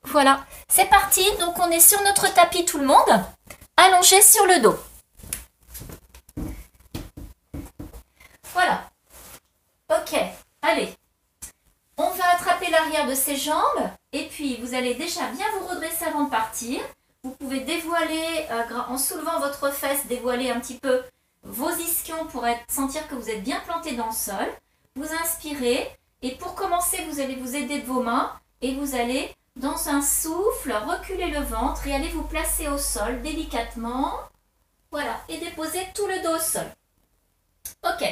Voilà, c'est parti. Donc on est sur notre tapis tout le monde, allongé sur le dos. Voilà. Ok, allez. On va attraper l'arrière de ses jambes et puis vous allez déjà bien vous redresser avant de partir. Vous pouvez dévoiler, en soulevant votre fesse, dévoiler un petit peu vos ischions pour sentir que vous êtes bien planté dans le sol. Vous inspirez et pour commencer, vous allez vous aider de vos mains et vous allez, dans un souffle, reculer le ventre et aller vous placer au sol délicatement. Voilà, et déposer tout le dos au sol. Ok,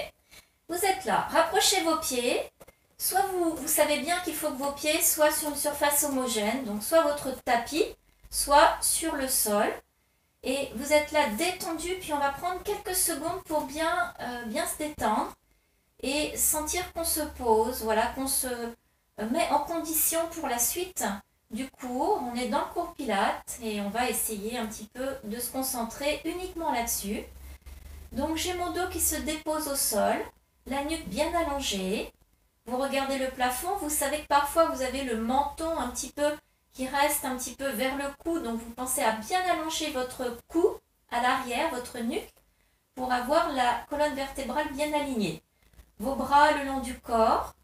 vous êtes là, rapprochez vos pieds. Soit vous savez bien qu'il faut que vos pieds soient sur une surface homogène, donc soit votre tapis, soit sur le sol. Et vous êtes là détendu, puis on va prendre quelques secondes pour bien se détendre et sentir qu'on se pose, voilà, qu'on se met en condition pour la suite du cours. On est dans le cours Pilates et on va essayer un petit peu de se concentrer uniquement là-dessus. Donc j'ai mon dos qui se dépose au sol, la nuque bien allongée. Vous regardez le plafond, vous savez que parfois vous avez le menton un petit peu qui reste un petit peu vers le cou, donc vous pensez à bien allonger votre cou à l'arrière, votre nuque, pour avoir la colonne vertébrale bien alignée. Vos bras le long du corps,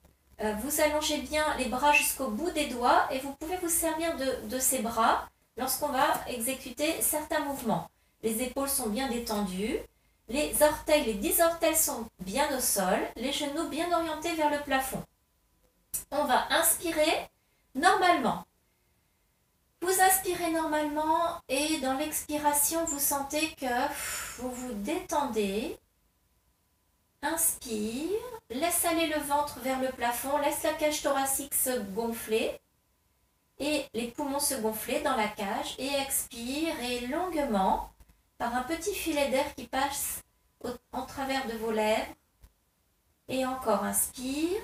vous allongez bien les bras jusqu'au bout des doigts et vous pouvez vous servir de ces bras lorsqu'on va exécuter certains mouvements. Les épaules sont bien détendues, les orteils, les 10 orteils sont bien au sol, les genoux bien orientés vers le plafond. On va inspirer normalement. Vous inspirez normalement et dans l'expiration, vous sentez que vous vous détendez. Inspire, laisse aller le ventre vers le plafond, laisse la cage thoracique se gonfler et les poumons se gonfler dans la cage et expire et longuement par un petit filet d'air qui passe en travers de vos lèvres. Et encore inspire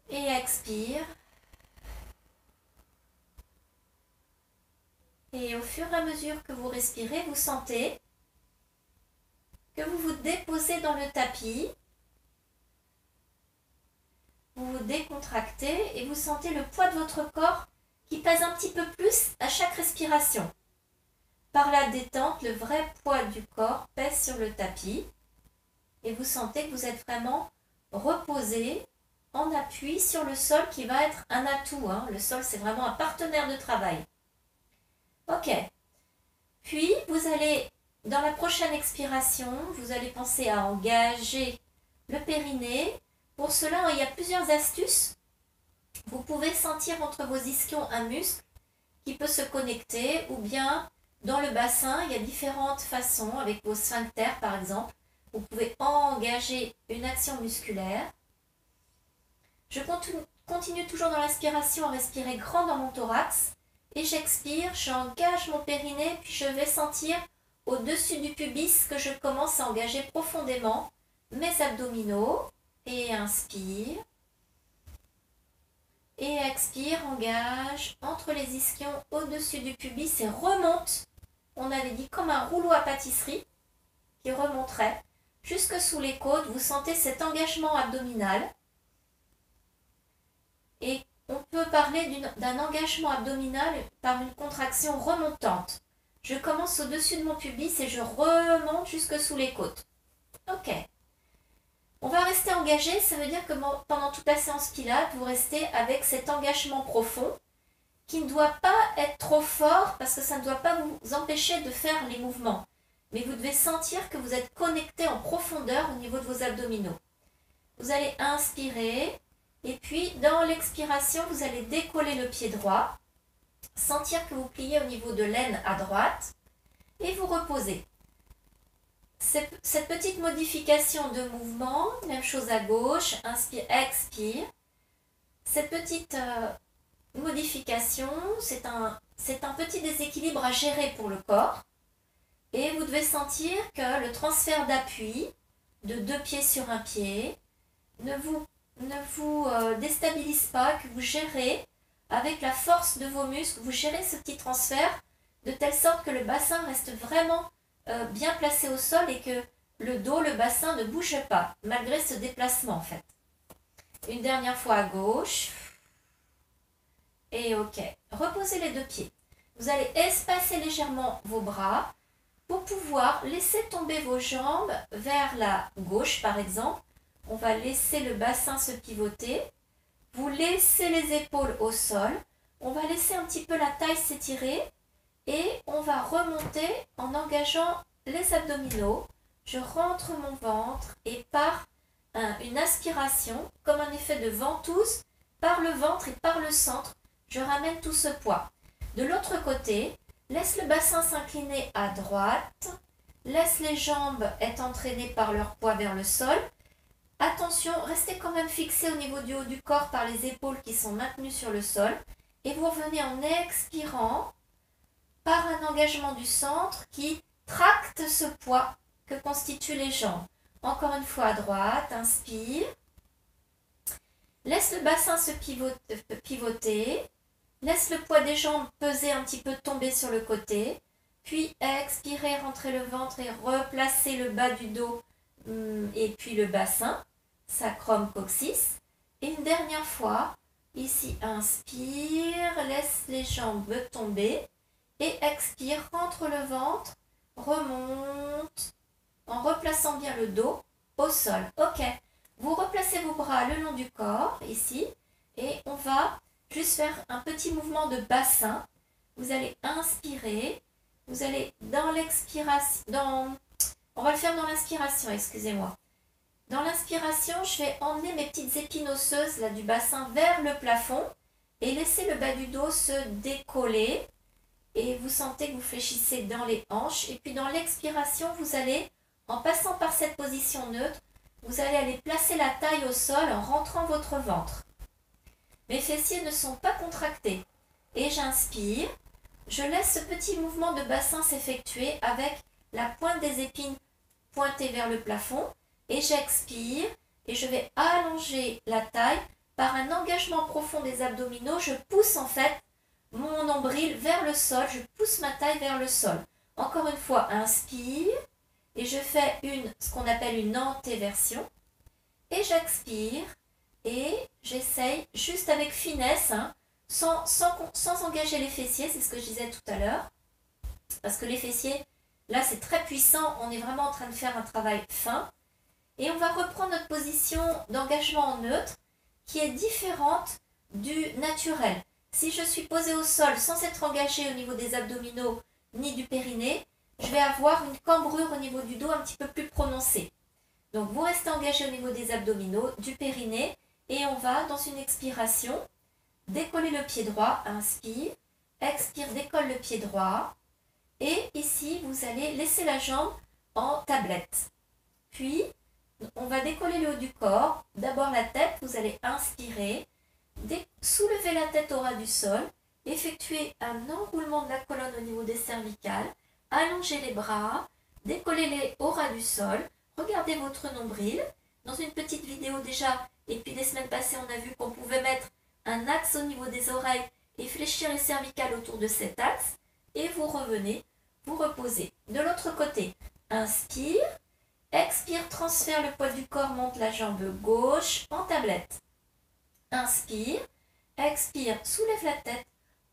et expire. Et au fur et à mesure que vous respirez, vous sentez que vous vous déposez dans le tapis. Vous vous décontractez et vous sentez le poids de votre corps qui pèse un petit peu plus à chaque respiration. Par la détente, le vrai poids du corps pèse sur le tapis et vous sentez que vous êtes vraiment reposé en appui sur le sol qui va être un atout. Le sol, c'est vraiment un partenaire de travail. Ok. Puis, vous allez, dans la prochaine expiration, vous allez penser à engager le périnée. Pour cela, il y a plusieurs astuces. Vous pouvez sentir entre vos ischions un muscle qui peut se connecter ou bien dans le bassin, il y a différentes façons avec vos sphincters par exemple. Vous pouvez engager une action musculaire. Je continue toujours dans l'inspiration à respirer grand dans mon thorax et j'expire, j'engage mon périnée puis je vais sentir au-dessus du pubis que je commence à engager profondément mes abdominaux et inspire. Et expire, engage entre les ischions au-dessus du pubis et remonte. On avait dit comme un rouleau à pâtisserie qui remonterait jusque sous les côtes. Vous sentez cet engagement abdominal. Et on peut parler d'un engagement abdominal par une contraction remontante. Je commence au-dessus de mon pubis et je remonte jusque sous les côtes. Ok. On va rester engagé, ça veut dire que pendant toute la séance Pilates, vous restez avec cet engagement profond qui ne doit pas être trop fort parce que ça ne doit pas vous empêcher de faire les mouvements. Mais vous devez sentir que vous êtes connecté en profondeur au niveau de vos abdominaux. Vous allez inspirer et puis dans l'expiration, vous allez décoller le pied droit, sentir que vous pliez au niveau de l'aine à droite et vous reposez. Cette petite modification de mouvement, même chose à gauche, inspire, expire. Cette petite modification, c'est un petit déséquilibre à gérer pour le corps. Et vous devez sentir que le transfert d'appui de 2 pieds sur un pied ne vous déstabilise pas, que vous gérez avec la force de vos muscles, vous gérez ce petit transfert de telle sorte que le bassin reste vraiment bien placé au sol et que le dos, le bassin ne bouge pas, malgré ce déplacement en fait. Une dernière fois à gauche. Et ok, reposez les deux pieds. Vous allez espacer légèrement vos bras pour pouvoir laisser tomber vos jambes vers la gauche par exemple. On va laisser le bassin se pivoter. Vous laissez les épaules au sol. On va laisser un petit peu la taille s'étirer. Et on va remonter en engageant les abdominaux. Je rentre mon ventre et par une aspiration, comme un effet de ventouse, par le ventre et par le centre, je ramène tout ce poids. De l'autre côté, laisse le bassin s'incliner à droite. Laisse les jambes être entraînées par leur poids vers le sol. Attention, restez quand même fixé au niveau du haut du corps par les épaules qui sont maintenues sur le sol. Et vous revenez en expirant par un engagement du centre qui tracte ce poids que constituent les jambes. Encore une fois à droite, inspire. Laisse le bassin se pivoter. Laisse le poids des jambes peser un petit peu, tomber sur le côté. Puis expirez, rentrez le ventre et replacez le bas du dos et puis le bassin, sacrum coccyx. Et une dernière fois, ici inspire, laisse les jambes tomber. Et expire, rentre le ventre, remonte, en replaçant bien le dos au sol. Ok, vous replacez vos bras le long du corps, ici, et on va juste faire un petit mouvement de bassin. Vous allez inspirer, vous allez dans l'expiration, on va le faire dans l'inspiration, excusez-moi. Dans l'inspiration, je vais emmener mes petites épines osseuses là, du bassin vers le plafond et laisser le bas du dos se décoller. Et vous sentez que vous fléchissez dans les hanches. Et puis dans l'expiration, vous allez, en passant par cette position neutre, vous allez aller placer la taille au sol en rentrant votre ventre. Mes fessiers ne sont pas contractés. Et j'inspire. Je laisse ce petit mouvement de bassin s'effectuer avec la pointe des épines pointée vers le plafond. Et j'expire. Et je vais allonger la taille par un engagement profond des abdominaux. Je pousse en fait mon nombril vers le sol, je pousse ma taille vers le sol. Encore une fois, inspire et je fais ce qu'on appelle une antéversion. Et j'expire et j'essaye juste avec finesse, sans engager les fessiers, c'est ce que je disais tout à l'heure. Parce que les fessiers, là c'est très puissant, on est vraiment en train de faire un travail fin. Et on va reprendre notre position d'engagement en neutre qui est différente du naturel. Si je suis posée au sol sans être engagée au niveau des abdominaux ni du périnée, je vais avoir une cambrure au niveau du dos un petit peu plus prononcée. Donc vous restez engagé au niveau des abdominaux, du périnée et on va dans une expiration décoller le pied droit, inspire, expire, décolle le pied droit et ici vous allez laisser la jambe en tablette. Puis on va décoller le haut du corps, d'abord la tête, vous allez inspirer. Soulevez la tête au ras du sol, effectuez un enroulement de la colonne au niveau des cervicales, allongez les bras, décollez-les au ras du sol, regardez votre nombril. Dans une petite vidéo déjà, et puis les semaines passées, on a vu qu'on pouvait mettre un axe au niveau des oreilles et fléchir les cervicales autour de cet axe. Et vous revenez, vous reposez. De l'autre côté, inspire, expire, transfère le poids du corps, monte la jambe gauche en tablette. Inspire, expire, soulève la tête,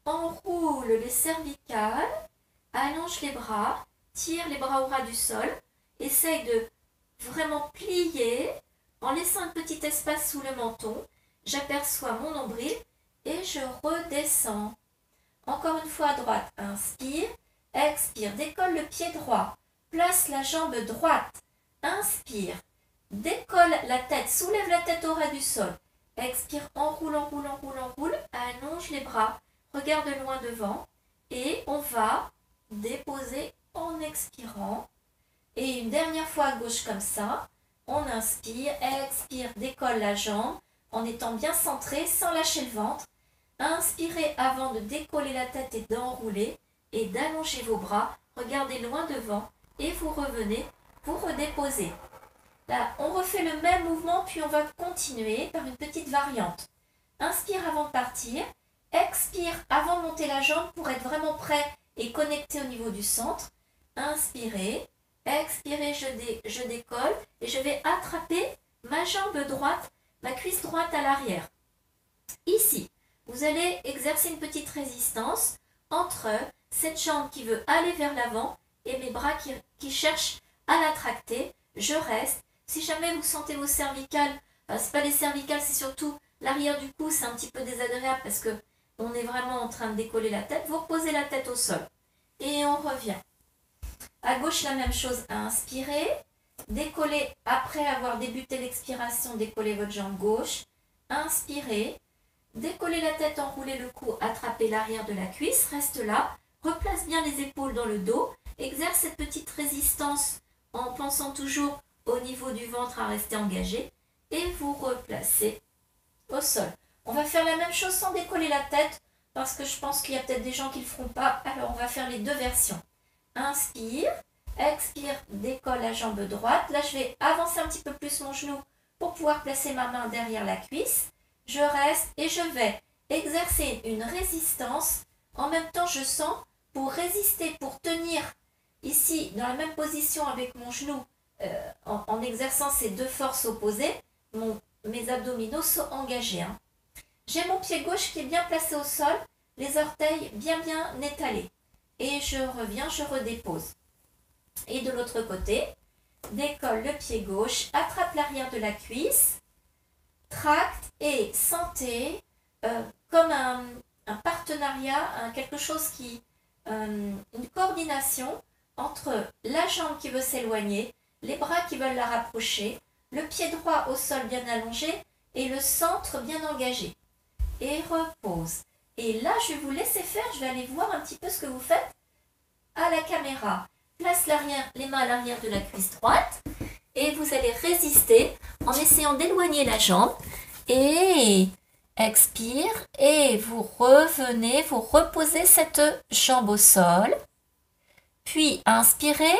enroule les cervicales, allonge les bras, tire les bras au ras du sol, essaye de vraiment plier en laissant un petit espace sous le menton. J'aperçois mon nombril et je redescends. Encore une fois à droite, inspire, expire, décolle le pied droit, place la jambe droite, inspire, décolle la tête, soulève la tête au ras du sol. Expire, enroule, enroule, enroule, enroule, allonge les bras, regarde loin devant et on va déposer en expirant. Et une dernière fois à gauche comme ça, on inspire, expire, décolle la jambe en étant bien centré sans lâcher le ventre. Inspirez avant de décoller la tête et d'enrouler et d'allonger vos bras, regardez loin devant et vous revenez, vous redéposez. Là, on refait le même mouvement, puis on va continuer par une petite variante. Inspire avant de partir, expire avant de monter la jambe pour être vraiment prêt et connecté au niveau du centre. Inspirez, expirez, je décolle et je vais attraper ma jambe droite, ma cuisse droite à l'arrière. Ici, vous allez exercer une petite résistance entre cette jambe qui veut aller vers l'avant et mes bras qui cherchent à la tracter. Je reste. Si jamais vous sentez vos cervicales, c'est pas les cervicales, c'est surtout l'arrière du cou, c'est un petit peu désagréable parce que on est vraiment en train de décoller la tête. Vous reposez la tête au sol et on revient. À gauche, la même chose. Inspirez, décollez après avoir débuté l'expiration, décollez votre jambe gauche. Inspirez, décollez la tête, enroulez le cou, attrapez l'arrière de la cuisse, reste là, replace bien les épaules dans le dos, exerce cette petite résistance en pensant toujours au niveau du ventre à rester engagé et vous replacez au sol. On va faire la même chose sans décoller la tête parce que je pense qu'il y a peut-être des gens qui ne le feront pas. Alors on va faire les deux versions. Inspire, expire, décolle la jambe droite. Là je vais avancer un petit peu plus mon genou pour pouvoir placer ma main derrière la cuisse. Je reste et je vais exercer une résistance. En même temps je sens pour résister, pour tenir ici dans la même position avec mon genou en exerçant ces deux forces opposées, mes abdominaux sont engagés. J'ai mon pied gauche qui est bien placé au sol, les orteils bien étalés. Et je reviens, je redépose. Et de l'autre côté, décolle le pied gauche, attrape l'arrière de la cuisse, tracte et sentez comme un partenariat, quelque chose qui... une coordination entre la jambe qui veut s'éloigner, les bras qui veulent la rapprocher, le pied droit au sol bien allongé et le centre bien engagé. Et repose. Et là, je vais vous laisser faire, je vais aller voir un petit peu ce que vous faites à la caméra. Place les mains à l'arrière de la cuisse droite et vous allez résister en essayant d'éloigner la jambe. Et expire et vous revenez, vous reposez cette jambe au sol. Puis inspirez.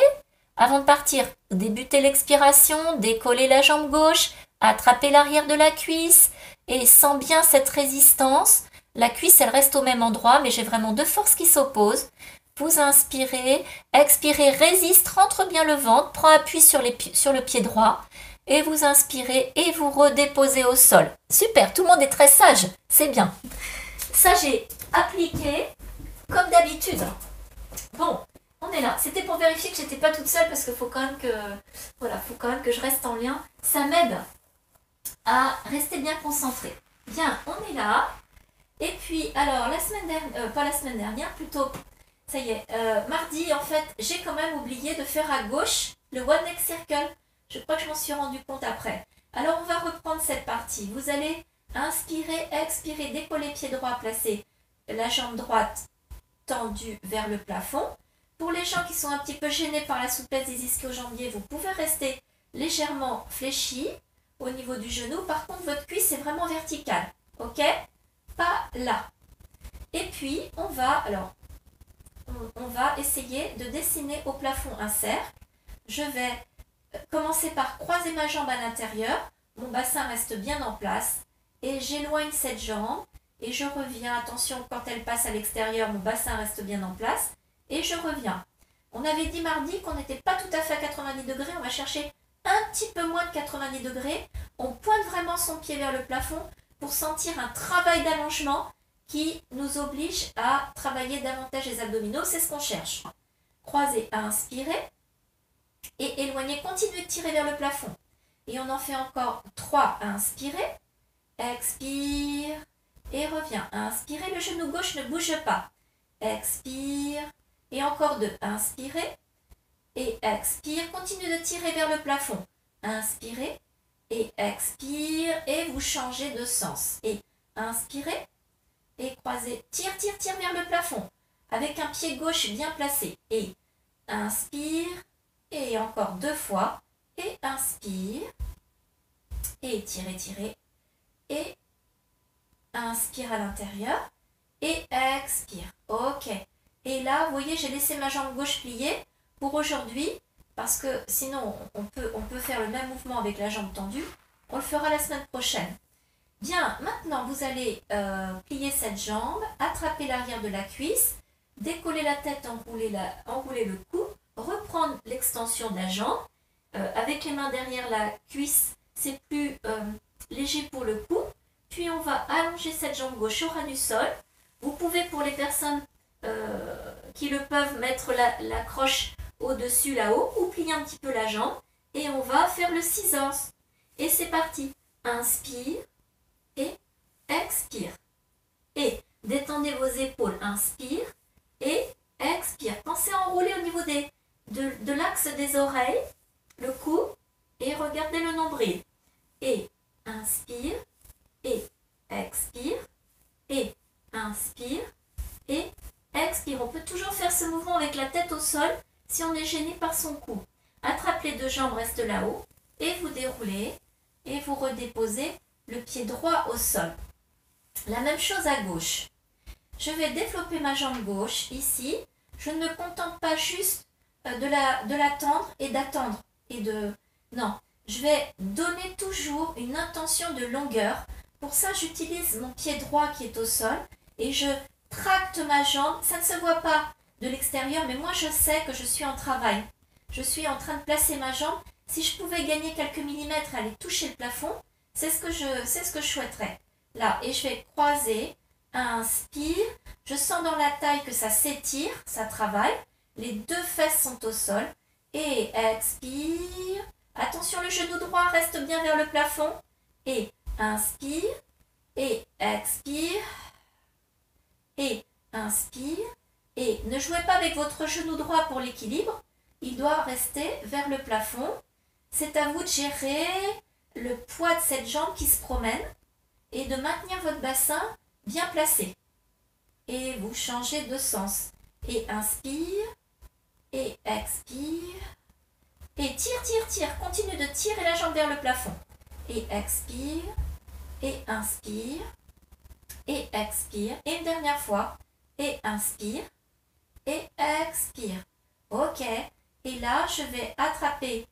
Avant de partir, débutez l'expiration, décollez la jambe gauche, attrapez l'arrière de la cuisse et sens bien cette résistance. La cuisse, elle reste au même endroit, mais j'ai vraiment deux forces qui s'opposent. Vous inspirez, expirez, résiste, rentre bien le ventre, prends appui sur le pied droit et vous inspirez et vous redéposez au sol. Super, tout le monde est très sage, c'est bien. Ça, j'ai appliqué comme d'habitude. Bon. On est là. C'était pour vérifier que j'étais pas toute seule parce qu'il faut quand même que je reste en lien. Ça m'aide à rester bien concentrée. Bien, on est là. Et puis, alors, la semaine dernière, pas la semaine dernière, plutôt, ça y est, mardi, en fait, j'ai quand même oublié de faire à gauche le One Neck Circle. Je crois que je m'en suis rendu compte après. Alors, on va reprendre cette partie. Vous allez inspirer, expirer, décoller pied droit, placer la jambe droite tendue vers le plafond. Pour les gens qui sont un petit peu gênés par la souplesse des ischio-jambiers, vous pouvez rester légèrement fléchi au niveau du genou. Par contre, votre cuisse est vraiment verticale. Ok? Pas là. Et puis, on va essayer de dessiner au plafond un cercle. Je vais commencer par croiser ma jambe à l'intérieur. Mon bassin reste bien en place. Et j'éloigne cette jambe. Et je reviens. Attention, quand elle passe à l'extérieur, mon bassin reste bien en place. Et je reviens. On avait dit mardi qu'on n'était pas tout à fait à 90 degrés. On va chercher un petit peu moins de 90 degrés. On pointe vraiment son pied vers le plafond pour sentir un travail d'allongement qui nous oblige à travailler davantage les abdominaux. C'est ce qu'on cherche. Croisez, inspirez et éloignez. Continuez de tirer vers le plafond. Et on en fait encore 3. Inspirez, expire et reviens. Inspirez, le genou gauche ne bouge pas. Expire. Et encore 2. Inspirez et expire. Continuez de tirer vers le plafond. Inspirez et expire. Et vous changez de sens. Et inspirez et croisez. Tire vers le plafond. Avec un pied gauche bien placé. Et inspire. Et encore 2 fois. Et inspire. Et tirez. Et inspire à l'intérieur. Et expire. Ok. Et là, vous voyez, j'ai laissé ma jambe gauche pliée pour aujourd'hui, parce que sinon, on peut faire le même mouvement avec la jambe tendue. On le fera la semaine prochaine. Bien, maintenant, vous allez plier cette jambe, attraper l'arrière de la cuisse, décoller la tête, enrouler le cou, reprendre l'extension de la jambe. Avec les mains derrière la cuisse, c'est plus léger pour le cou. Puis on va allonger cette jambe gauche au ras du sol. Vous pouvez, pour les personnes qui le peuvent, mettre la croche au-dessus là-haut ou plier un petit peu la jambe. Et on va faire le scissors. Et c'est parti. Inspire et expire. Et détendez vos épaules. Inspire et expire. Pensez à enrouler au niveau de l'axe des oreilles, le cou, et regardez le nombril. Et inspire et expire et inspire et expire. On peut toujours faire ce mouvement avec la tête au sol si on est gêné par son cou. Attrape les deux jambes, reste là-haut et vous déroulez et vous redéposez le pied droit au sol. La même chose à gauche. Je vais développer ma jambe gauche ici. Je ne me contente pas juste de la tendre et d'attendre. Non, je vais donner toujours une intention de longueur. Pour ça, j'utilise mon pied droit qui est au sol et je tracte ma jambe. Ça ne se voit pas de l'extérieur, mais moi je sais que je suis en travail. Je suis en train de placer ma jambe. Si je pouvais gagner quelques millimètres et aller toucher le plafond, c'est ce que je souhaiterais. Là, et je vais croiser. Inspire. Je sens dans la taille que ça s'étire, ça travaille. Les deux fesses sont au sol. Et expire. Attention, le genou droit reste bien vers le plafond. Et inspire. Et expire. Et inspire. Et ne jouez pas avec votre genou droit pour l'équilibre. Il doit rester vers le plafond. C'est à vous de gérer le poids de cette jambe qui se promène et de maintenir votre bassin bien placé. Et vous changez de sens. Et inspire. Et expire. Et tire, tire, tire. Continue de tirer la jambe vers le plafond. Et expire. Et inspire. Et expire. Et une dernière fois. Et inspire. Et expire. Ok. Et là, je vais attraper,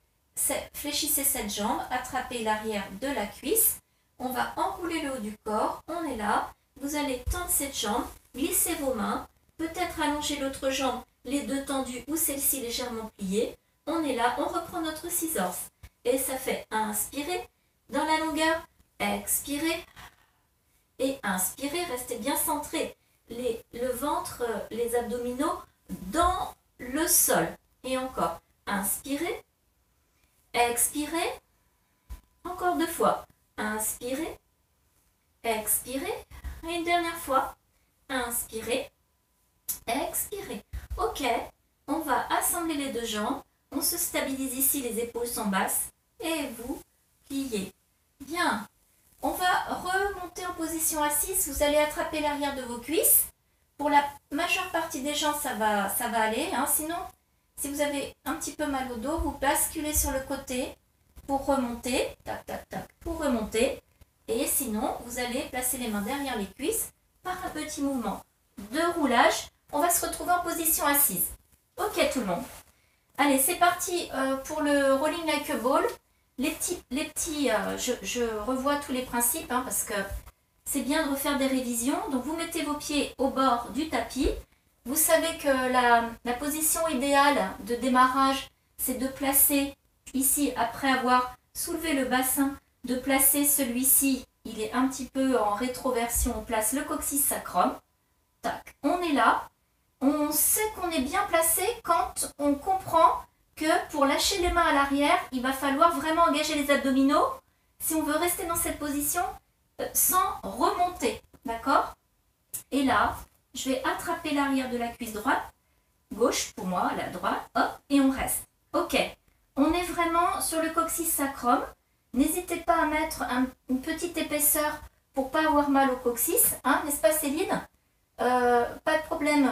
fléchissez cette jambe, attraper l'arrière de la cuisse. On va enrouler le haut du corps. On est là. Vous allez tendre cette jambe, glisser vos mains, peut-être allonger l'autre jambe, les deux tendues ou celle-ci légèrement pliée. On est là, on reprend notre scissors. Et ça fait inspirer dans la longueur, expirer et inspirer. Restez bien centré. Le ventre, les abdominaux dans le sol. Et encore, inspirez, expirez, encore deux fois, inspirez, expirez, et une dernière fois, inspirez, expirez. Ok, on va assembler les deux jambes, on se stabilise ici, les épaules sont basses, et vous pliez. Bien, on va remonter en position assise, vous allez attraper l'arrière de vos cuisses. Pour la majeure partie des gens, ça va aller, hein. Sinon, si vous avez un petit peu mal au dos, vous basculez sur le côté pour remonter, tac, tac, tac, pour remonter. Et sinon, vous allez placer les mains derrière les cuisses par un petit mouvement de roulage. On va se retrouver en position assise. Ok tout le monde. Allez, c'est parti pour le rolling like a ball. Je revois tous les principes hein, parce que c'est bien de refaire des révisions. Donc vous mettez vos pieds au bord du tapis. Vous savez que la position idéale de démarrage, c'est de placer ici, après avoir soulevé le bassin, de placer celui-ci, il est un petit peu en rétroversion, on place le coccyx sacrum. Tac, on est là. On sait qu'on est bien placé quand on comprend que pour lâcher les mains à l'arrière, il va falloir vraiment engager les abdominaux si on veut rester dans cette position sans remonter. D'accord? Et là, je vais attraper l'arrière de la cuisse droite, gauche pour moi, la droite, hop, et on reste. Ok, on est vraiment sur le coccyx sacrum. N'hésitez pas à mettre une petite épaisseur pour pas avoir mal au coccyx, hein, n'est-ce pas Céline? Pas de problème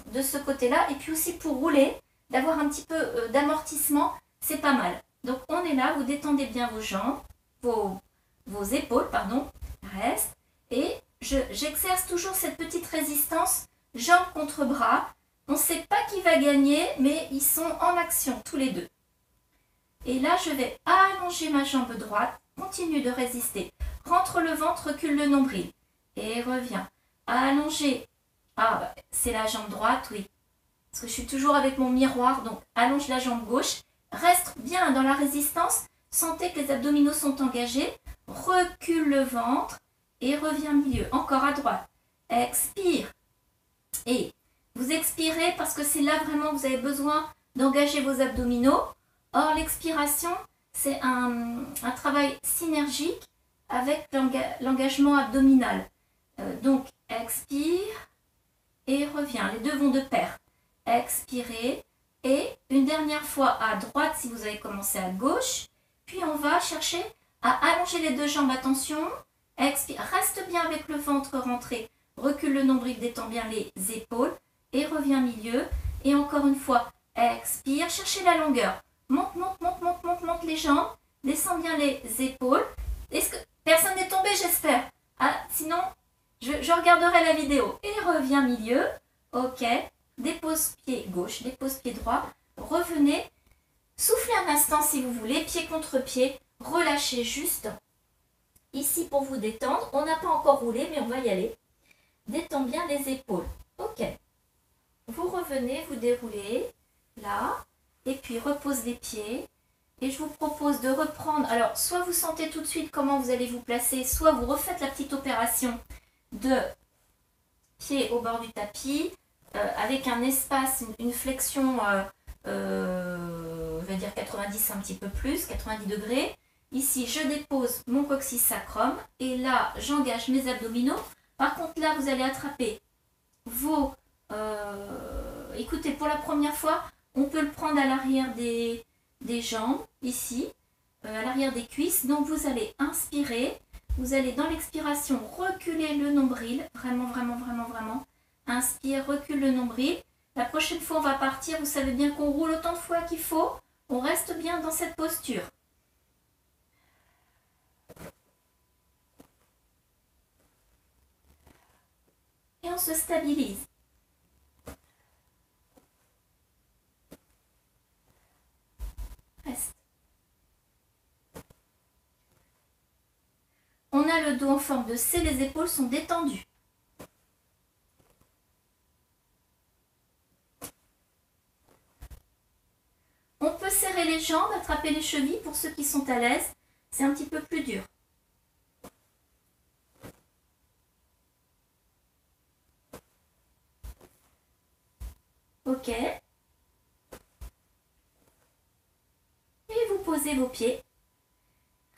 de ce côté-là. Et puis aussi pour rouler, d'avoir un petit peu d'amortissement, c'est pas mal. Donc on est là, vous détendez bien vos jambes, vos épaules, pardon, reste. Et j'exerce toujours cette petite résistance, jambes contre bras. On ne sait pas qui va gagner, mais ils sont en action tous les deux. Et là, je vais allonger ma jambe droite, continue de résister. Rentre le ventre, recule le nombril. Et reviens. Allonger. Ah, bah, c'est la jambe droite, oui. Parce que je suis toujours avec mon miroir, donc allonge la jambe gauche. Reste bien dans la résistance. Sentez que les abdominaux sont engagés. Recule le ventre. et reviens milieu. Encore à droite. Expire. Et vous expirez parce que c'est là vraiment que vous avez besoin d'engager vos abdominaux. Or, l'expiration, c'est un travail synergique avec l'engagement abdominal. Donc, expire et reviens. Les deux vont de pair. Expirez et une dernière fois à droite si vous avez commencé à gauche. Puis on va chercher à allonger les deux jambes. Attention, expire. Reste bien avec le ventre rentré. Recule le nombril, détends bien les épaules et reviens milieu. Et encore une fois, expire. Cherchez la longueur. Monte, monte, monte, monte, monte, monte les jambes. Descends bien les épaules. Est-ce que personne n'est tombé, j'espère? Ah, sinon, je regarderai la vidéo. Et reviens milieu. Ok. Dépose pied gauche, dépose pied droit. Revenez. Soufflez un instant si vous voulez. Pied contre pied. Relâchez juste. Ici pour vous détendre. On n'a pas encore roulé, mais on va y aller. Détends bien les épaules. Ok. Vous revenez, vous déroulez. Là. Et puis repose les pieds. Et je vous propose de reprendre. Alors, soit vous sentez tout de suite comment vous allez vous placer, soit vous refaites la petite opération de pied au bord du tapis. Avec un espace, une flexion, je vais dire 90 un petit peu plus, 90 degrés. Ici, je dépose mon coccyx sacrum et là, j'engage mes abdominaux. Par contre, là, vous allez attraper vos... écoutez, pour la première fois, on peut le prendre à l'arrière des jambes, ici, à l'arrière des cuisses. Donc, vous allez inspirer. Vous allez, dans l'expiration, reculer le nombril. Vraiment, vraiment, vraiment, vraiment. Inspire, recule le nombril. La prochaine fois, on va partir. Vous savez bien qu'on roule autant de fois qu'il faut. On reste bien dans cette posture. Et on se stabilise. Reste. On a le dos en forme de C, les épaules sont détendues. On peut serrer les jambes, attraper les chevilles pour ceux qui sont à l'aise. C'est un petit peu plus dur. Ok. Et vous posez vos pieds.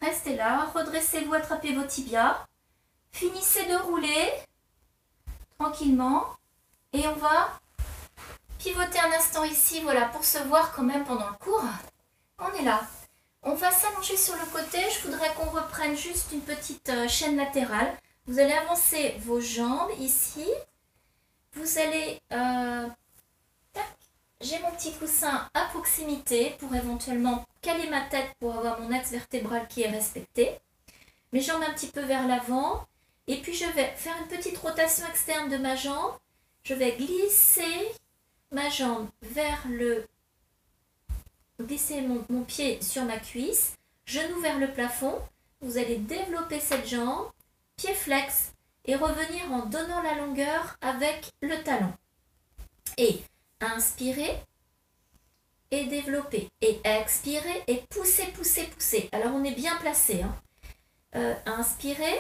Restez là, redressez-vous, attrapez vos tibias. Finissez de rouler tranquillement. Et on va pivoter un instant ici, voilà, pour se voir quand même pendant le cours. On est là. On va s'allonger sur le côté. Je voudrais qu'on reprenne juste une petite chaîne latérale. Vous allez avancer vos jambes ici. Vous allez... j'ai mon petit coussin à proximité pour éventuellement caler ma tête pour avoir mon axe vertébral qui est respecté. Mes jambes un petit peu vers l'avant. Et puis je vais faire une petite rotation externe de ma jambe. Je vais glisser ma jambe vers le... Glisser mon pied sur ma cuisse. Genou vers le plafond. Vous allez développer cette jambe. Pied flex. Et revenir en donnant la longueur avec le talon. Et inspirez. Et développer. Et expirer. Et pousser, pousser, pousser. Alors on est bien placé. Inspirez.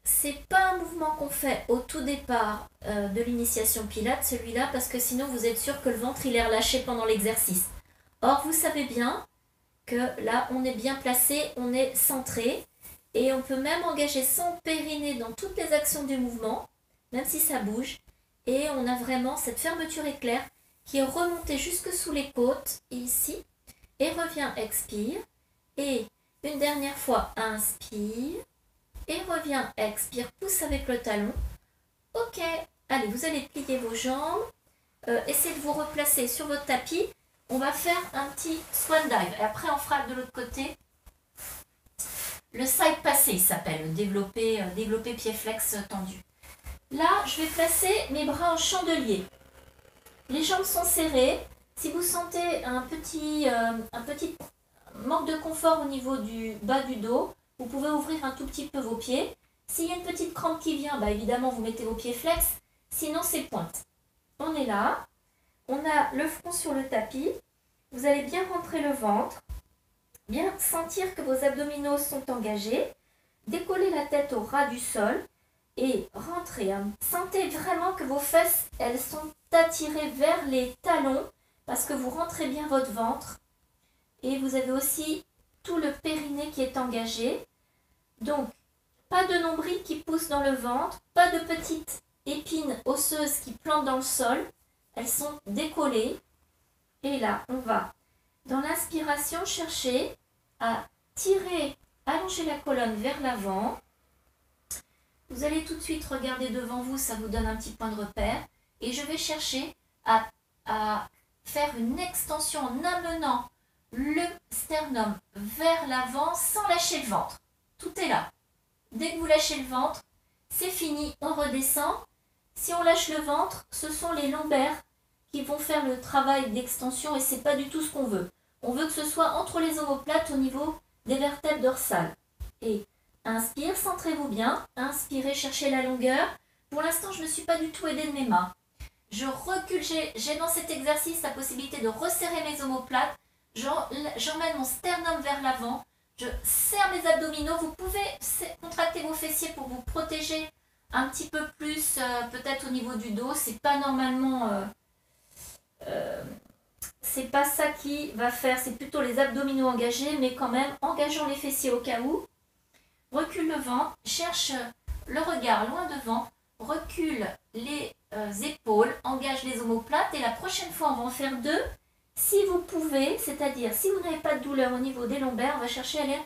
C'est pas un mouvement qu'on fait au tout départ de l'initiation Pilates, celui-là, parce que sinon vous êtes sûr que le ventre il est relâché pendant l'exercice. Or, vous savez bien que là, on est bien placé, on est centré et on peut même engager son périnée dans toutes les actions du mouvement, même si ça bouge. Et on a vraiment cette fermeture éclair qui est remontée jusque sous les côtes, ici, et revient, expire. Et une dernière fois, inspire. Et reviens, expire, pousse avec le talon. Ok, allez, vous allez plier vos jambes. Essayez de vous replacer sur votre tapis. On va faire un petit swan dive. Et après, on fera de l'autre côté. Le side passé, il s'appelle. Développer pied flex tendu. Là, je vais placer mes bras en chandelier. Les jambes sont serrées. Si vous sentez un petit manque de confort au niveau du bas du dos, vous pouvez ouvrir un tout petit peu vos pieds. S'il y a une petite crampe qui vient, bah évidemment, vous mettez vos pieds flex. Sinon, c'est pointe. On est là. On a le front sur le tapis. Vous allez bien rentrer le ventre. Bien sentir que vos abdominaux sont engagés. décollez la tête au ras du sol et rentrez. Hein. Sentez vraiment que vos fesses, elles sont attirées vers les talons parce que vous rentrez bien votre ventre. Et vous avez aussi tout le périnée qui est engagé. Donc, pas de nombril qui pousse dans le ventre, pas de petites épines osseuses qui plantent dans le sol. Elles sont décollées. Et là, on va, dans l'inspiration, chercher à tirer, allonger la colonne vers l'avant. Vous allez tout de suite regarder devant vous, ça vous donne un petit point de repère. Et je vais chercher à faire une extension en amenant le sternum vers l'avant sans lâcher le ventre. Tout est là. Dès que vous lâchez le ventre, c'est fini, on redescend. Si on lâche le ventre, ce sont les lombaires qui vont faire le travail d'extension et c'est pas du tout ce qu'on veut. On veut que ce soit entre les omoplates au niveau des vertèbres dorsales. Et inspire, centrez-vous bien. Inspirez, cherchez la longueur. Pour l'instant, je ne me suis pas du tout aidée de mes mains. Je recule, j'ai dans cet exercice la possibilité de resserrer mes omoplates. J'emmène mon sternum vers l'avant. Je serre mes abdominaux. Vous pouvez contracter vos fessiers pour vous protéger un petit peu plus, peut-être au niveau du dos. C'est pas normalement... c'est pas ça qui va faire, c'est plutôt les abdominaux engagés, mais quand même, engageons les fessiers au cas où. Recule le ventre, cherche le regard loin devant, recule les épaules, engage les omoplates et la prochaine fois, on va en faire 2. Si vous pouvez, c'est-à-dire si vous n'avez pas de douleur au niveau des lombaires, on va chercher à aller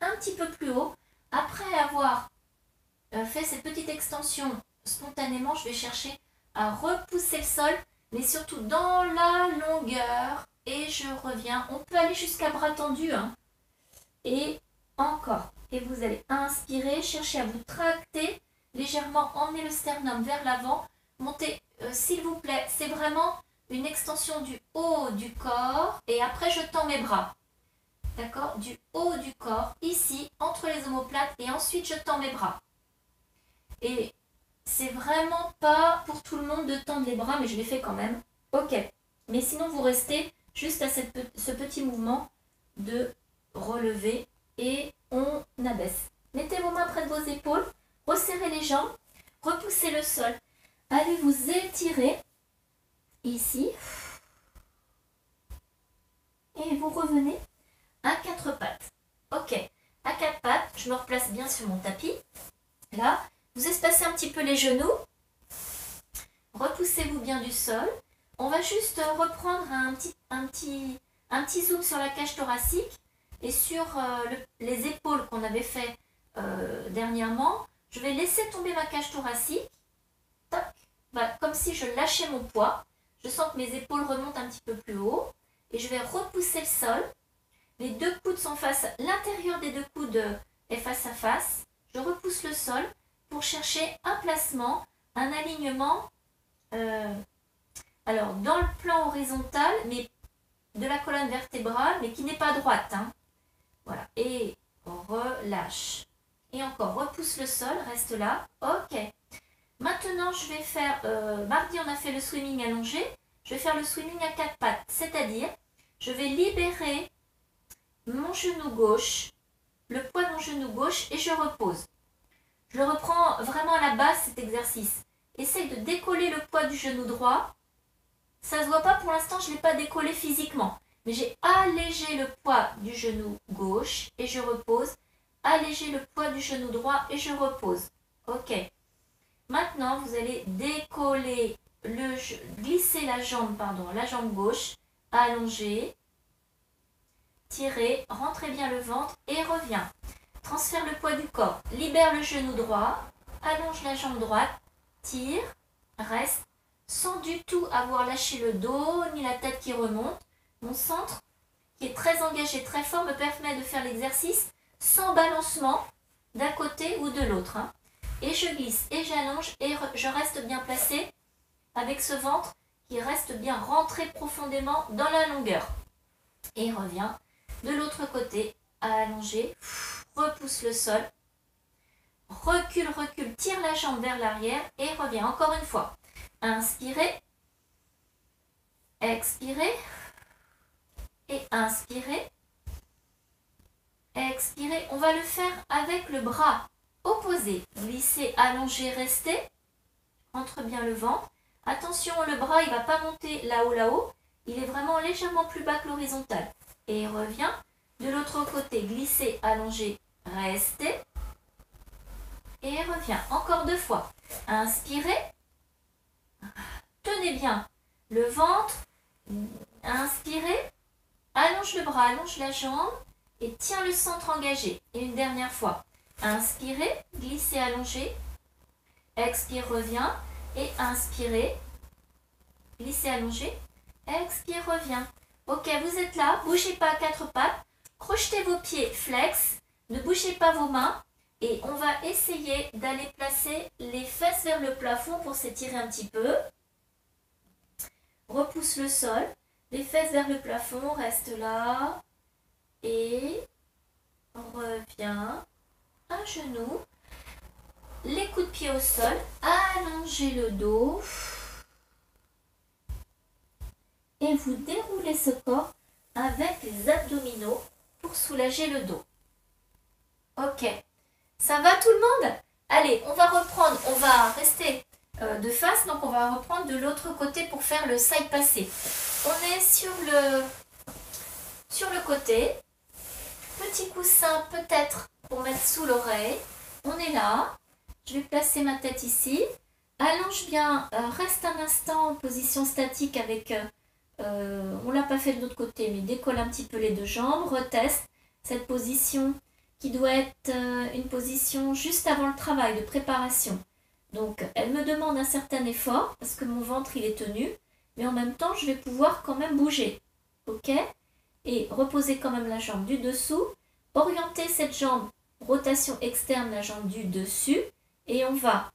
un petit peu plus haut. Après avoir fait cette petite extension spontanément, je vais chercher à repousser le sol, mais surtout dans la longueur. Et je reviens. On peut aller jusqu'à bras tendus. Hein. Et encore. Et vous allez inspirer, chercher à vous tracter légèrement, emmener le sternum vers l'avant. Montez, s'il vous plaît. C'est vraiment une extension du haut du corps. Et après, je tends mes bras. D'accord? Du haut du corps, ici, entre les omoplates. Et ensuite, je tends mes bras. Et c'est vraiment pas pour tout le monde de tendre les bras, mais je l'ai fait quand même. Ok. Mais sinon, vous restez juste à ce petit mouvement de relever et on abaisse. Mettez vos mains près de vos épaules, resserrez les jambes, repoussez le sol. Allez vous étirer ici. Et vous revenez à 4 pattes. Ok. À 4 pattes, je me replace bien sur mon tapis. Là. Vous espacez un petit peu les genoux. Repoussez-vous bien du sol. On va juste reprendre un petit zoom sur la cage thoracique et sur les épaules qu'on avait fait dernièrement. Je vais laisser tomber ma cage thoracique. Toc. Voilà, comme si je lâchais mon poids. Je sens que mes épaules remontent un petit peu plus haut. Et je vais repousser le sol. Les 2 coudes sont face. L'intérieur des 2 coudes est face à face. Je repousse le sol. Pour chercher un placement, un alignement, alors dans le plan horizontal, mais de la colonne vertébrale, mais qui n'est pas droite. Hein. Voilà, et relâche. Et encore, repousse le sol, reste là. Ok. Maintenant, je vais faire, mardi on a fait le swimming allongé, je vais faire le swimming à 4 pattes, c'est-à-dire, je vais libérer mon genou gauche, le poids de mon genou gauche, et je repose. Je le reprends vraiment à la base, cet exercice. Essaye de décoller le poids du genou droit. Ça ne se voit pas pour l'instant, je ne l'ai pas décollé physiquement. Mais j'ai allégé le poids du genou gauche et je repose. Allégé le poids du genou droit et je repose. Ok. Maintenant, vous allez décoller, glisser la jambe gauche, allonger, tirer, rentrez bien le ventre et reviens. Transfère le poids du corps, libère le genou droit, allonge la jambe droite, tire, reste, sans du tout avoir lâché le dos ni la tête qui remonte. Mon centre, qui est très engagé, très fort, me permet de faire l'exercice sans balancement d'un côté ou de l'autre. Hein. Et je glisse et j'allonge et je reste bien placée avec ce ventre qui reste bien rentré profondément dans la longueur. Et reviens de l'autre côté, allonger. Repousse le sol, recule, recule, tire la jambe vers l'arrière et reviens encore une fois. Inspirez, expirez et inspirez. expirez. On va le faire avec le bras opposé. Glissez, allongez, restez. Entre bien le ventre. Attention, le bras, il ne va pas monter là-haut. Il est vraiment légèrement plus bas que l'horizontale. Et il revient. De l'autre côté, glissez, allongez, restez. Et il revient. Encore 2 fois. Inspirez. Tenez bien le ventre. Inspirez. Allonge le bras, allonge la jambe. Et tiens le centre engagé. Et une dernière fois. Inspirez. Glissez, allongez. Expire, reviens. Et inspirez. Glissez, allongez. Expire, reviens. Ok, vous êtes là. Bougez pas à 4 pattes. Crochetez vos pieds, flex. Ne bougez pas vos mains. Et on va essayer d'aller placer les fesses vers le plafond pour s'étirer un petit peu. Repousse le sol. Les fesses vers le plafond. Reste là. Et reviens. À genoux. Les coups de pied au sol. Allongez le dos. Et vous déroulez ce corps avec les abdominaux pour soulager le dos. Ok. Ça va tout le monde? Allez, on va reprendre. On va rester de face. Donc, on va reprendre de l'autre côté pour faire le side passé. On est sur le côté. Petit coussin peut-être pour mettre sous l'oreille. On est là. Je vais placer ma tête ici. Allonge bien. Reste un instant en position statique avec... on ne l'a pas fait de l'autre côté, mais décolle un petit peu les 2 jambes. Reteste cette position qui doit être une position juste avant le travail de préparation. Donc, elle me demande un certain effort parce que mon ventre, il est tenu. Mais en même temps, je vais pouvoir quand même bouger. Ok? Et reposer quand même la jambe du dessous. Orienter cette jambe, rotation externe, la jambe du dessus. Et on va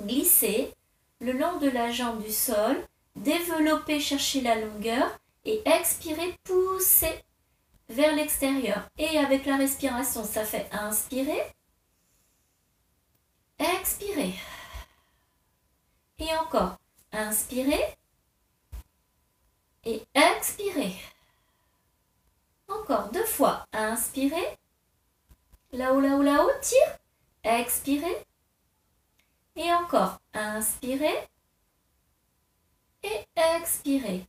glisser le long de la jambe du sol. Développer, chercher la longueur. Et expirer, pousser vers l'extérieur. Et avec la respiration, ça fait inspirer. Expirer. Et encore. Inspirer. Et expirer. Encore 2 fois. Inspirer. Là-haut, là-haut, là-haut. Tire. Expirer. Et encore. Inspirer. Et expirer.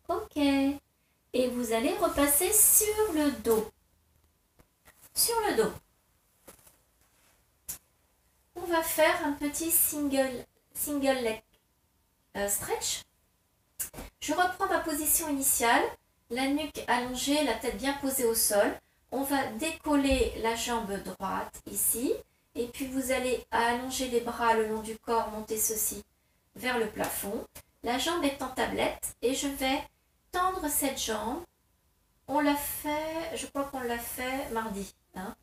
Ok. Et vous allez repasser sur le dos. Sur le dos. On va faire un petit single leg stretch. Je reprends ma position initiale. La nuque allongée, la tête bien posée au sol. On va décoller la jambe droite ici. Et puis vous allez allonger les bras le long du corps, monter ceci vers le plafond. La jambe est en tablette et je vais tendre cette jambe. On l'a fait, je crois qu'on l'a fait mardi. Hein.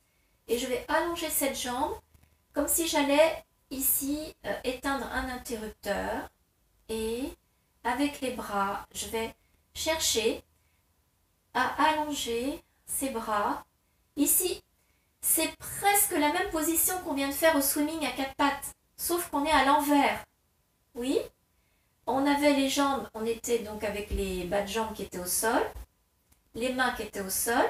Et je vais allonger cette jambe comme si j'allais ici éteindre un interrupteur. Et avec les bras, je vais chercher à allonger ces bras. Ici, c'est presque la même position qu'on vient de faire au swimming à 4 pattes. Sauf qu'on est à l'envers. Oui? On avait les jambes, on était donc avec les bas de jambes qui étaient au sol, les mains qui étaient au sol,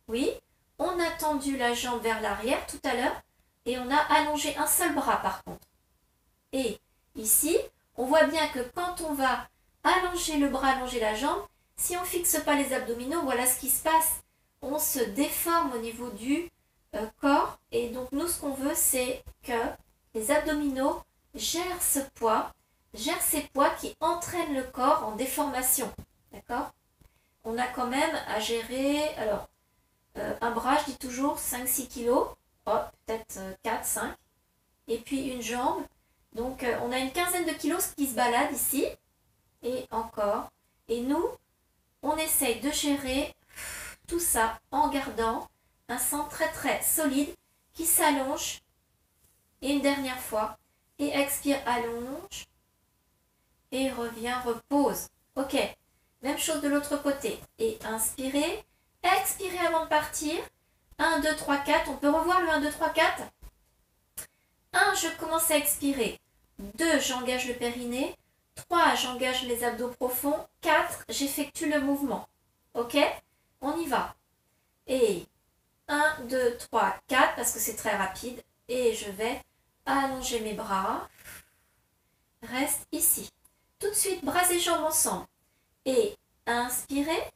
oui. On a tendu la jambe vers l'arrière tout à l'heure et on a allongé un seul bras par contre. Et ici, on voit bien que quand on va allonger le bras, allonger la jambe, si on ne fixe pas les abdominaux, voilà ce qui se passe. On se déforme au niveau du corps et donc nous ce qu'on veut c'est que les abdominaux gèrent ce poids, gèrent ces poids qui entraînent le corps en déformation. D'accord? On a quand même à gérer, alors, un bras, je dis toujours 5-6 kilos, oh, peut-être 4-5, et puis une jambe. Donc, on a une quinzaine de kilos qui se baladent ici, et encore. Et nous, on essaye de gérer tout ça en gardant un sang très très solide qui s'allonge. Et une dernière fois, et expire, allonge. Et revient, repose. Ok, même chose de l'autre côté. Et inspirez, expirez avant de partir. 1, 2, 3, 4. On peut revoir le 1, 2, 3, 4. 1, je commence à expirer. 2, j'engage le périnée. 3, j'engage les abdos profonds. 4, j'effectue le mouvement. Ok? On y va. Et 1, 2, 3, 4, parce que c'est très rapide. Et je vais allonger mes bras. Reste ici. Tout de suite, bras et jambes ensemble. Et inspirez.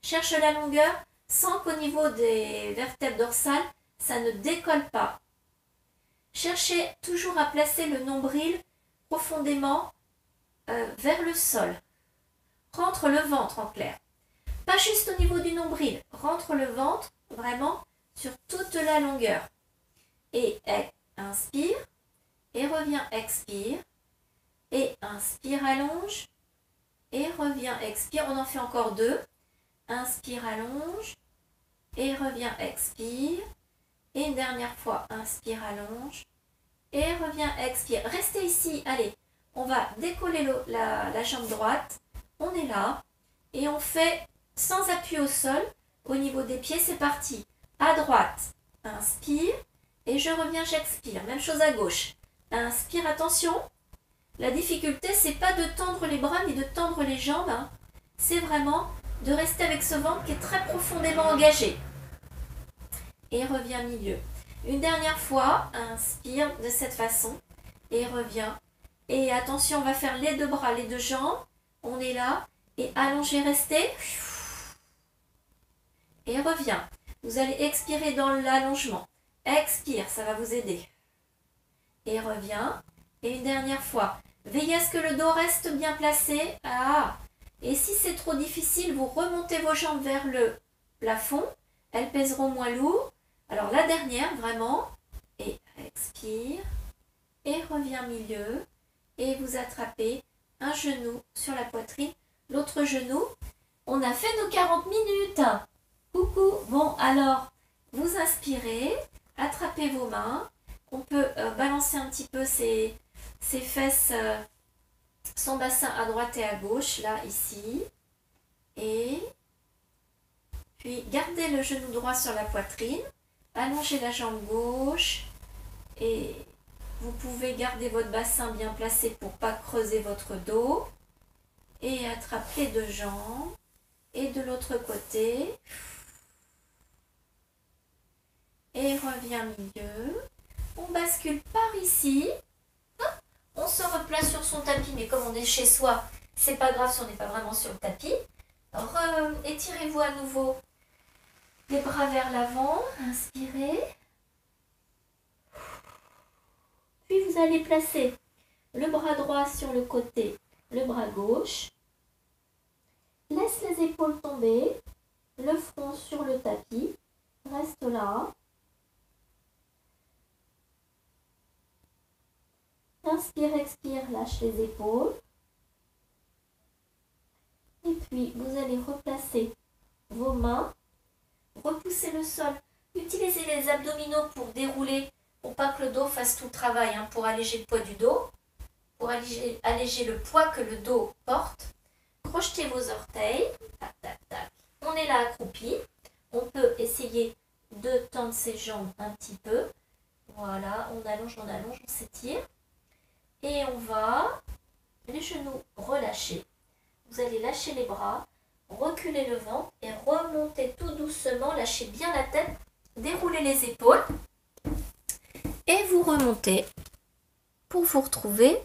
Cherche la longueur sans qu'au niveau des vertèbres dorsales, ça ne décolle pas. Cherchez toujours à placer le nombril profondément vers le sol. Rentre le ventre en clair. Pas juste au niveau du nombril. Rentre le ventre vraiment sur toute la longueur. Et inspire. Et reviens, expire. Et inspire, allonge. Et reviens, expire. On en fait encore 2. Inspire, allonge. Et reviens, expire. Et une dernière fois, inspire, allonge. Et reviens, expire. Restez ici, allez. On va décoller la jambe droite. On est là. Et on fait sans appui au sol. Au niveau des pieds, c'est parti. À droite, inspire. Et je reviens, j'expire. Même chose à gauche. Inspire, attention. La difficulté, c'est pas de tendre les bras ni de tendre les jambes. Hein. C'est vraiment de rester avec ce ventre qui est très profondément engagé. Et reviens milieu. Une dernière fois, inspire de cette façon. Et reviens. Et attention, on va faire les 2 bras, les 2 jambes. On est là. Et allongez, restez. Et reviens. Vous allez expirer dans l'allongement. Expire, ça va vous aider. Et reviens. Et une dernière fois. Veillez à ce que le dos reste bien placé. Ah. Et si c'est trop difficile, vous remontez vos jambes vers le plafond. Elles pèseront moins lourd. Alors la dernière, vraiment. Et expire. Et reviens milieu. Et vous attrapez un genou sur la poitrine. L'autre genou. On a fait nos 40 minutes. Coucou. Bon, alors, vous inspirez. Attrapez vos mains. On peut balancer un petit peu ses fesses, son bassin à droite et à gauche, là, ici. Et puis, gardez le genou droit sur la poitrine. Allongez la jambe gauche. Et vous pouvez garder votre bassin bien placé pour ne pas creuser votre dos. Et attrapez 2 jambes. Et de l'autre côté. Et reviens milieu. On bascule par ici. On se replace sur son tapis, mais comme on est chez soi, c'est pas grave si on n'est pas vraiment sur le tapis. Étirez-vous à nouveau les bras vers l'avant. Inspirez. Puis vous allez placer le bras droit sur le côté, le bras gauche. Laisse les épaules tomber, le front sur le tapis. Reste là. Inspire, expire, lâche les épaules. Et puis, vous allez replacer vos mains. Repoussez le sol. Utilisez les abdominaux pour dérouler, pour pas que le dos fasse tout le travail, hein, pour alléger le poids du dos, pour alléger le poids que le dos porte. Crochetez vos orteils. Tac, tac, tac. On est là accroupi. On peut essayer de tendre ses jambes un petit peu. Voilà, on allonge, on s'étire. Et on va, les genoux relâchés. Vous allez lâcher les bras, reculer le ventre et remonter tout doucement. Lâchez bien la tête, déroulez les épaules. Et vous remontez pour vous retrouver